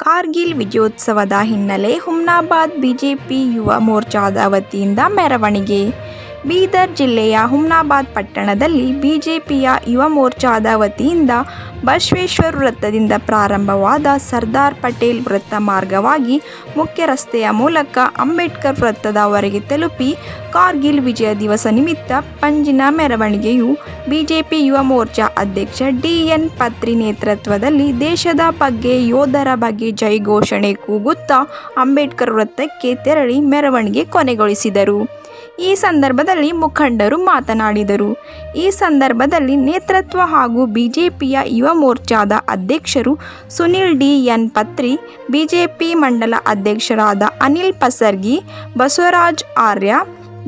ಕಾರ್ಗಿಲ್ ವಿಜಯೋತ್ಸವದ ಹಿನ್ನೆಲೆ ಹುಮ್ನಾಬಾದ್ ಬಿಜೆಪಿ ಯುವ ಮೋರ್ಚಾದ ವತಿಯಿಂದ ಮೆರವಣಿಗೆ. ಬೀದರ್ ಜಿಲ್ಲೆಯ ಹುಮ್ನಾಬಾದ್ ಪಟ್ಟಣದಲ್ಲಿ ಬಿಜೆಪಿಯ ಯುವ ಮೋರ್ಚಾದ ವತಿಯಿಂದ ಬಸವೇಶ್ವರ ವೃತ್ತದಿಂದ ಪ್ರಾರಂಭವಾದ ಸರ್ದಾರ್ ಪಟೇಲ್ ವೃತ್ತ ಮಾರ್ಗವಾಗಿ ಮುಖ್ಯ ರಸ್ತೆಯ ಮೂಲಕ ಅಂಬೇಡ್ಕರ್ ವೃತ್ತದವರೆಗೆ ತಲುಪಿ ಕಾರ್ಗಿಲ್ ವಿಜಯ ದಿವಸ ನಿಮಿತ್ತ ಪಂಜಿನ ಮೆರವಣಿಗೆಯು ಬಿಜೆಪಿ ಯುವ ಮೋರ್ಚಾ ಅಧ್ಯಕ್ಷ ಡಿ.ಎನ್. ಪತ್ರಿ ನೇತೃತ್ವದಲ್ಲಿ ದೇಶದ ಬಗ್ಗೆ, ಯೋಧರ ಬಗ್ಗೆ ಜೈ ಘೋಷಣೆ ಕೂಗುತ್ತಾ ಅಂಬೇಡ್ಕರ್ ವೃತ್ತಕ್ಕೆ ತೆರಳಿ ಮೆರವಣಿಗೆ ಕೊನೆಗೊಳಿಸಿದರು. ಈ ಸಂದರ್ಭದಲ್ಲಿ ಮುಖಂಡರು ಮಾತನಾಡಿದರು. ಈ ಸಂದರ್ಭದಲ್ಲಿ ನೇತೃತ್ವ ಹಾಗೂ ಬಿಜೆಪಿಯ ಯುವ ಮೋರ್ಚಾದ ಅಧ್ಯಕ್ಷರು ಸುನಿಲ್ ಡಿ.ಎನ್. ಪತ್ರಿ, ಬಿಜೆಪಿ ಮಂಡಲ ಅಧ್ಯಕ್ಷರಾದ ಅನಿಲ್ ಪಸರ್ಗಿ, ಬಸವರಾಜ್ ಆರ್ಯ,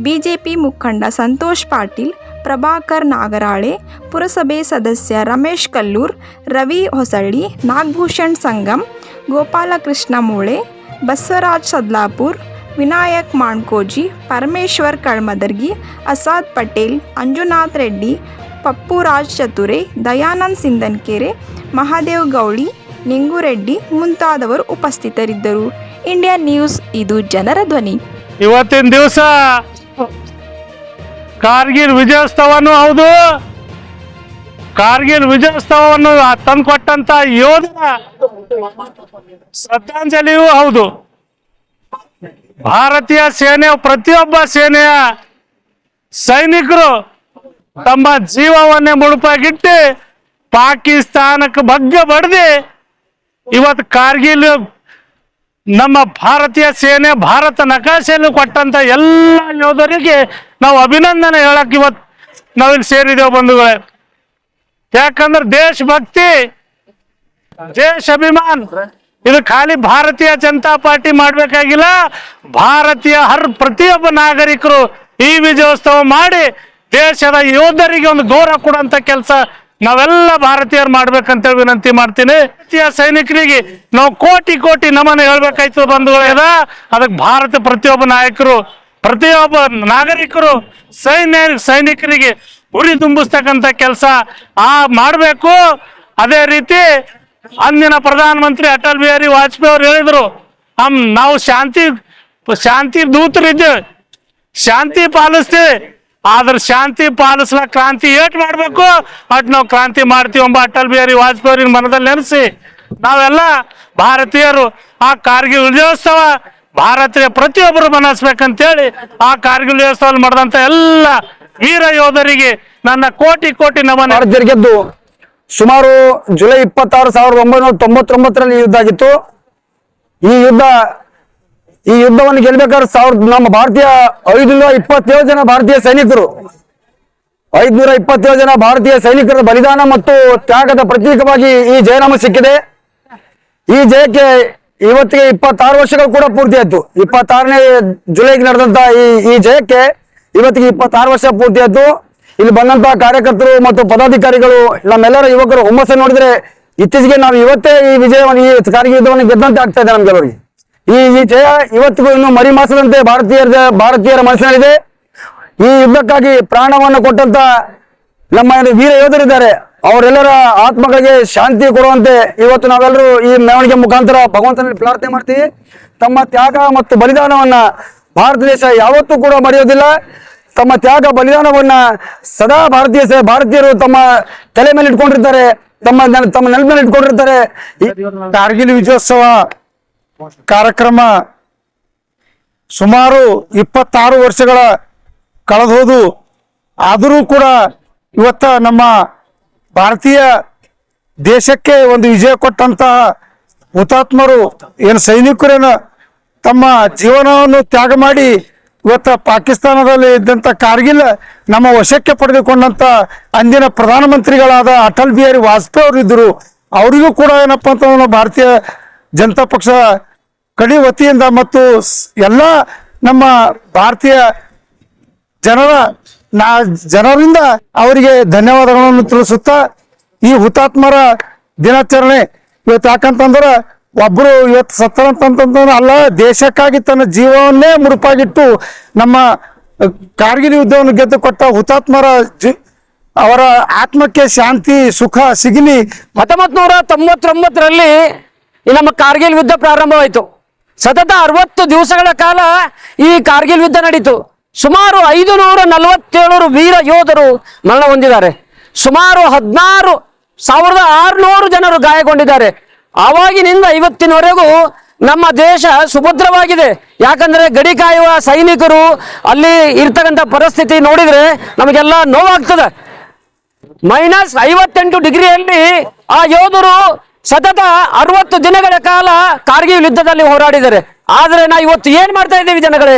ಬಿಜೆಪಿ ಮುಖಂಡ ಸಂತೋಷ್ ಪಾಟೀಲ್, ಪ್ರಭಾಕರ್ ನಾಗರಾಳೆ, ಪುರಸಭೆ ಸದಸ್ಯ ರಮೇಶ್ ಕಲ್ಲೂರ್, ರವಿ ಹೊಸಳ್ಳಿ, ನಾಗಭೂಷಣ್ ಸಂಗಮ್, ಗೋಪಾಲಕೃಷ್ಣ ಮೂಳೆ, ಬಸವರಾಜ್ ಸದ್ಲಾಪುರ್, ವಿನಾಯಕ್ ಮಾಣ್ಕೋಜಿ, ಪರಮೇಶ್ವರ್ ಕಳ್ಮದರ್ಗಿ, ಅಸಾದ್ ಪಟೇಲ್, ಅಂಜುನಾಥ್ ರೆಡ್ಡಿ, ಪಪ್ಪುರಾಜ್ ಚತುರೆ, ದಯಾನಂದ್ ಸಿಂದನ್ಕೆರೆ, ಮಹಾದೇವ್ ಗೌಳಿ, ನಿಂಗುರೆಡ್ಡಿ ಮುಂತಾದವರು ಉಪಸ್ಥಿತರಿದ್ದರು. ಇಂಡಿಯಾ ನ್ಯೂಸ್, ಇದು ಜನರ ಧ್ವನಿ. ಇವತ್ತಿನ ದಿವಸ ಕಾರ್ಗಿಲ್ ವಿಜಯೋತ್ಸವನೂ ಹೌದು, ಕಾರ್ಗಿಲ್ ವಿಜಯೋತ್ಸವವನ್ನು ತಂದುಕೊಟ್ಟಂತ ಯೋಧರ ಶ್ರದ್ಧಾಂಜಲಿಯೂ ಹೌದು. ಭಾರತೀಯ ಸೇನೆ, ಪ್ರತಿಯೊಬ್ಬ ಸೇನೆಯ ಸೈನಿಕರು ತಮ್ಮ ಜೀವವನ್ನೇ ಮುಡುಪಾಗಿಟ್ಟು ಪಾಕಿಸ್ತಾನಕ್ಕೆ ಬಗ್ಗೆ ಬಡ್ದು ಇವತ್ತು ಕಾರ್ಗಿಲ್ ನಮ್ಮ ಭಾರತೀಯ ಸೇನೆ ಭಾರತ ನಕಾಶೆಯಲ್ಲಿ ಕೊಟ್ಟಂತ ಎಲ್ಲ ಯೋಧರಿಗೆ ನಾವು ಅಭಿನಂದನೆ ಹೇಳಕ್ ಇವತ್ತು ನಾವಿಲ್ಲಿ ಸೇರಿದ್ದೇವೆ ಬಂಧುಗಳೇ. ಯಾಕಂದ್ರೆ ದೇಶಭಕ್ತಿ, ದೇಶ ಅಭಿಮಾನ್ ಇದು ಖಾಲಿ ಭಾರತೀಯ ಜನತಾ ಪಾರ್ಟಿ ಮಾಡಬೇಕಾಗಿಲ್ಲ. ಭಾರತೀಯ ಪ್ರತಿಯೊಬ್ಬ ನಾಗರಿಕರು ಈ ವಿಜಯೋತ್ಸವ ಮಾಡಿ ದೇಶದ ಯೋಧರಿಗೆ ಒಂದು ಗೌರವ ಕೊಡುವಂತ ಕೆಲಸ ನಾವೆಲ್ಲ ಭಾರತೀಯರು ಮಾಡ್ಬೇಕಂತೇಳಿ ವಿನಂತಿ ಮಾಡ್ತೀನಿ. ಭಾರತೀಯ ಸೈನಿಕರಿಗೆ ನಾವು ಕೋಟಿ ಕೋಟಿ ನಮನ ಹೇಳ್ಬೇಕಾಯ್ತು ಬಂಧುಗಳೇದ. ಅದಕ್ಕೆ ಭಾರತ ಪ್ರತಿಯೊಬ್ಬ ನಾಯಕರು, ಪ್ರತಿಯೊಬ್ಬ ನಾಗರಿಕರು ಸೈನಿಕರಿಗೆ ಉರಿ ತುಂಬಿಸ್ತಕ್ಕಂಥ ಕೆಲಸ ಮಾಡಬೇಕು. ಅದೇ ರೀತಿ ಅಂದಿನ ಪ್ರಧಾನಮಂತ್ರಿ ಅಟಲ್ ಬಿಹಾರಿ ವಾಜಪೇಯಿ ಅವರು ಹೇಳಿದ್ರು, ನಾವು ಶಾಂತಿ ದೂತರಿದ್ದೇವೆ, ಶಾಂತಿ ಪಾಲಿಸ್ತೀವಿ, ಆದ್ರೆ ಶಾಂತಿ ಪಾಲಿಸ್ಲಾ ಕ್ರಾಂತಿ ಏಟ್ ಮಾಡ್ಬೇಕು ಅಟ್ ನಾವು ಕ್ರಾಂತಿ ಮಾಡ್ತೀವಿ ಎಂಬ ಅಟಲ್ ಬಿಹಾರಿ ವಾಜಪೇಯಿ ಅವ್ರ ಮನದಲ್ಲಿ ನೆನೆಸಿ ನಾವೆಲ್ಲ ಭಾರತೀಯರು ಆ ಕಾರ್ಗಿಲ್ ವಿಜಯೋತ್ಸವ ಭಾರತೀಯ ಪ್ರತಿಯೊಬ್ಬರು ಮನಸ್ಬೇಕಂತೇಳಿ ಆ ಕಾರ್ಗಿಲ್ ವಿಜಯೋತ್ಸವ ಮಾಡಿದಂತ ಎಲ್ಲ ವೀರ ಯೋಧರಿಗೆ ನನ್ನ ಕೋಟಿ ಕೋಟಿ ನಮನ. ಗೆದ್ದು ಸುಮಾರು ಜುಲೈ 26, 1999ರಲ್ಲಿ ಯುದ್ಧ ಆಗಿತ್ತು. ಈ ಯುದ್ಧವನ್ನು ಗೆಲ್ಬೇಕಾದ್ರೆ ನಮ್ಮ ಭಾರತೀಯ 527 ಜನ ಭಾರತೀಯ ಸೈನಿಕರು, 527 ಜನ ಭಾರತೀಯ ಸೈನಿಕರ ಬಲಿದಾನ ಮತ್ತು ತ್ಯಾಗದ ಪ್ರತೀಕವಾಗಿ ಈ ಜಯ ನಮಗೆ ಸಿಕ್ಕಿದೆ. ಈ ಜಯಕ್ಕೆ ಇವತ್ತಿಗೆ 26 ವರ್ಷಗಳು ಕೂಡ ಪೂರ್ತಿ ಆಯ್ತು. 26ನೇ ಜುಲೈಗೆ ನಡೆದಂತ ಈ ಜಯಕ್ಕೆ ಇವತ್ತಿಗೆ 26 ವರ್ಷ ಪೂರ್ತಿ ಆಯ್ತು. ಇಲ್ಲಿ ಬಂದಂತಹ ಕಾರ್ಯಕರ್ತರು ಮತ್ತು ಪದಾಧಿಕಾರಿಗಳು, ನಮ್ಮೆಲ್ಲರ ಯುವಕರು ಹುಮ್ಮಸ್ಸನ್ನು ನೋಡಿದ್ರೆ ಇತ್ತೀಚೆಗೆ ನಾವು ಇವತ್ತೇ ಈ ವಿಜಯವನ್ನು, ಈ ಕಾರ್ಗಿಲ್ ಯುದ್ಧವನ್ನು ಗೆದ್ದಂತೆ ಆಗ್ತಾ ಇದೆ ನಮ್ಗೆಲ್ಲರಿಗೆ. ಈ ಜಯ ಇವತ್ತಿಗೂ ಇನ್ನು ಮರಿ ಮಾಸದಂತೆ ಭಾರತೀಯರ ಮನಸ್ಸಿನಲ್ಲಿದೆ. ಈ ಯುದ್ಧಕ್ಕಾಗಿ ಪ್ರಾಣವನ್ನು ಕೊಟ್ಟಂತ ನಮ್ಮ ವೀರ ಯೋಧರಿದ್ದಾರೆ, ಅವರೆಲ್ಲರ ಆತ್ಮಗಳಿಗೆ ಶಾಂತಿ ಕೊಡುವಂತೆ ಇವತ್ತು ನಾವೆಲ್ಲರೂ ಈ ಮೆರವಣಿಗೆ ಮುಖಾಂತರ ಭಗವಂತನಲ್ಲಿ ಪ್ರಾರ್ಥನೆ ಮಾಡ್ತೀವಿ. ತಮ್ಮ ತ್ಯಾಗ ಮತ್ತು ಬಲಿದಾನವನ್ನ ಭಾರತ ದೇಶ ಯಾವತ್ತೂ ಕೂಡ ಮರೆಯೋದಿಲ್ಲ. ತಮ್ಮ ತ್ಯಾಗ ಬಲಿದಾನವನ್ನ ಸದಾ ಭಾರತೀಯರು ತಮ್ಮ ತಲೆ ಮೇಲೆ ಇಟ್ಕೊಂಡಿರ್ತಾರೆ, ತಮ್ಮ ನೆಲ ಮೇಲೆ ಇಟ್ಕೊಂಡಿರ್ತಾರೆ. ಕಾರ್ಗಿಲ್ ವಿಜಯೋತ್ಸವ ಕಾರ್ಯಕ್ರಮ ಸುಮಾರು 26 ವರ್ಷಗಳ ಕಳೆದೋದು, ಆದರೂ ಕೂಡ ಇವತ್ತ ನಮ್ಮ ಭಾರತೀಯ ದೇಶಕ್ಕೆ ಒಂದು ವಿಜಯ ಕೊಟ್ಟಂತಹ ಹುತಾತ್ಮರು ಏನು ಸೈನಿಕರೇನು ತಮ್ಮ ಜೀವನವನ್ನು ತ್ಯಾಗ ಮಾಡಿ ಇವತ್ತ ಪಾಕಿಸ್ತಾನದಲ್ಲಿ ಇದ್ದಂಥ ಕಾರ್ಗಿಲ್ ನಮ್ಮ ವಶಕ್ಕೆ ಪಡೆದುಕೊಂಡಂತ ಅಂದಿನ ಪ್ರಧಾನಮಂತ್ರಿಗಳಾದ ಅಟಲ್ ಬಿಹಾರಿ ವಾಜಪೇಯಿ ಅವರು ಇದ್ದರು. ಅವರಿಗೂ ಕೂಡ ಏನಪ್ಪಾ ಅಂತ ಭಾರತೀಯ ಜನತಾ ಪಕ್ಷ ಕಡಿ ವತಿಯಿಂದ ಮತ್ತು ಎಲ್ಲ ನಮ್ಮ ಭಾರತೀಯ ಜನರಿಂದ ಅವರಿಗೆ ಧನ್ಯವಾದಗಳನ್ನು ತಿಳಿಸುತ್ತಾ ಈ ಹುತಾತ್ಮರ ದಿನಾಚರಣೆ ಇವತ್ತು ಯಾಕಂತಂದ್ರೆ ಒಬ್ರು ಇವತ್ತು ಸತ್ತರಂತಂತಂದ್ರೆ ಅಲ್ಲ, ದೇಶಕ್ಕಾಗಿ ತನ್ನ ಜೀವವನ್ನೇ ಮುಡುಪಾಗಿಟ್ಟು ನಮ್ಮ ಕಾರ್ಗಿಲ್ ಯುದ್ಧವನ್ನು ಗೆದ್ದು ಕೊಟ್ಟ ಹುತಾತ್ಮರ ಅವರ ಆತ್ಮಕ್ಕೆ ಶಾಂತಿ ಸುಖ ಸಿಗಲಿ. 1999ರಲ್ಲಿ ಈ ನಮ್ಮ ಕಾರ್ಗಿಲ್ ಯುದ್ಧ ಪ್ರಾರಂಭವಾಯಿತು. ಸತತ 60 ದಿವಸಗಳ ಕಾಲ ಈ ಕಾರ್ಗಿಲ್ ಯುದ್ಧ ನಡೀತು. ಸುಮಾರು 547 ವೀರ ಯೋಧರು ಮರಣ ಹೊಂದಿದ್ದಾರೆ. ಸುಮಾರು 16,600 ಜನರು ಗಾಯಗೊಂಡಿದ್ದಾರೆ. ಆವಾಗಿನಿಂದ ಇವತ್ತಿನವರೆಗೂ ನಮ್ಮ ದೇಶ ಸುಭದ್ರವಾಗಿದೆ. ಯಾಕಂದ್ರೆ ಗಡಿ ಕಾಯುವ ಸೈನಿಕರು ಅಲ್ಲಿ ಇರ್ತಕ್ಕಂಥ ಪರಿಸ್ಥಿತಿ ನೋಡಿದ್ರೆ ನಮಗೆಲ್ಲ ನೋವಾಗ್ತದೆ. -58 ಡಿಗ್ರಿಯಲ್ಲಿ ಆ ಯೋಧರು ಸತತ 60 ದಿನಗಳ ಕಾಲ ಕಾರ್ಗಿಲ್ ಯುದ್ಧದಲ್ಲಿ ಹೋರಾಡಿದ್ದಾರೆ. ಆದ್ರೆ ನಾವು ಇವತ್ತು ಏನ್ ಮಾಡ್ತಾ ಇದ್ದೀವಿ ಜನಗಳೇ?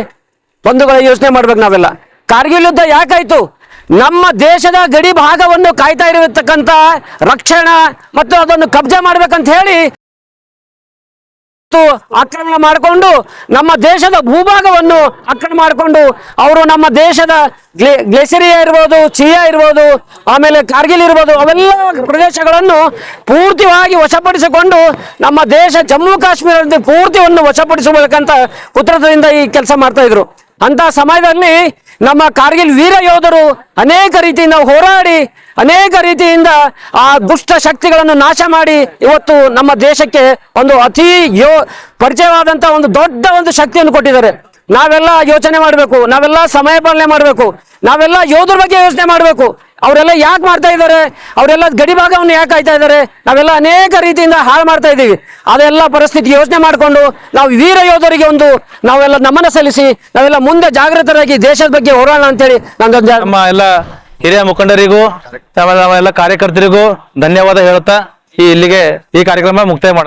ಬಂಧುಗಳ ಯೋಚನೆ ಮಾಡ್ಬೇಕು ನಾವೆಲ್ಲ. ಕಾರ್ಗಿಲ್ ಯುದ್ಧ ಯಾಕಾಯ್ತು? ನಮ್ಮ ದೇಶದ ಗಡಿ ಭಾಗವನ್ನು ಕಾಯ್ತಾ ಇರತಕ್ಕಂತ ರಕ್ಷಣಾ ಮತ್ತು ಅದನ್ನು ಕಬ್ಜಾ ಮಾಡ್ಬೇಕಂತ ಹೇಳಿ ಆಕ್ರಮಣ ಮಾಡಿಕೊಂಡು ನಮ್ಮ ದೇಶದ ಭೂಭಾಗವನ್ನು ಆಕ್ರಮಣ ಮಾಡಿಕೊಂಡು ಅವರು ನಮ್ಮ ದೇಶದ ಗ್ಲೇಸಿರಿಯಾ ಇರ್ಬೋದು, ಚಿಯಾ ಇರ್ಬೋದು, ಆಮೇಲೆ ಕಾರ್ಗಿಲ್ ಇರ್ಬೋದು, ಅವೆಲ್ಲ ಪ್ರದೇಶಗಳನ್ನು ಪೂರ್ತಿಯಾಗಿ ವಶಪಡಿಸಿಕೊಂಡು ನಮ್ಮ ದೇಶ ಜಮ್ಮು ಕಾಶ್ಮೀರದಲ್ಲಿ ಪೂರ್ತಿಯನ್ನು ವಶಪಡಿಸಬೇಕಂತ ಕುತಂತ್ರದಿಂದ ಈ ಕೆಲಸ ಮಾಡ್ತಾ ಇದ್ರು. ಅಂತ ಸಮಯದಲ್ಲಿ ನಮ್ಮ ಕಾರ್ಗಿಲ್ ವೀರ ಯೋಧರು ಅನೇಕ ರೀತಿಯಿಂದ ಹೋರಾಡಿ ಅನೇಕ ರೀತಿಯಿಂದ ಆ ದುಷ್ಟ ಶಕ್ತಿಗಳನ್ನು ನಾಶ ಮಾಡಿ ಇವತ್ತು ನಮ್ಮ ದೇಶಕ್ಕೆ ಒಂದು ಅತಿ ಪರಿಚಯವಾದಂತ ಒಂದು ದೊಡ್ಡ ಒಂದು ಶಕ್ತಿಯನ್ನು ಕೊಟ್ಟಿದ್ದಾರೆ. ನಾವೆಲ್ಲ ಯೋಚನೆ ಮಾಡಬೇಕು, ನಾವೆಲ್ಲ ಸಮಯ ಪಾಲನೆ ಮಾಡಬೇಕು, ನಾವೆಲ್ಲ ಯೋಧರ ಬಗ್ಗೆ ಯೋಚನೆ ಮಾಡಬೇಕು. ಅವರೆಲ್ಲ ಯಾಕೆ ಮಾಡ್ತಾ ಇದ್ದಾರೆ? ಅವರೆಲ್ಲ ಗಡಿ ಭಾಗವನ್ನು ಯಾಕೆ ಕಾಯ್ತಾ ಇದ್ದಾರೆ? ನಾವೆಲ್ಲ ಅನೇಕ ರೀತಿಯಿಂದ ಹಾಳು ಮಾಡ್ತಾ ಇದ್ದೀವಿ. ಅದೆಲ್ಲ ಪರಿಸ್ಥಿತಿ ಯೋಚನೆ ಮಾಡಿಕೊಂಡು ನಾವು ವೀರ ಯೋಧರಿಗೆ ನಾವೆಲ್ಲ ನಮನ ಸಲ್ಲಿಸಿ ನಾವೆಲ್ಲ ಮುಂದೆ ಜಾಗೃತರಾಗಿ ದೇಶದ ಬಗ್ಗೆ ಹೋರಾಡೋಣ ಅಂತೇಳಿ ನಮ್ಮ ಎಲ್ಲ ಹಿರಿಯ ಮುಖಂಡರಿಗೂ ನಮ್ಮ ಎಲ್ಲ ಕಾರ್ಯಕರ್ತರಿಗೂ ಧನ್ಯವಾದ ಹೇಳುತ್ತಾ ಇಲ್ಲಿಗೆ ಈ ಕಾರ್ಯಕ್ರಮ ಮುಕ್ತಾಯ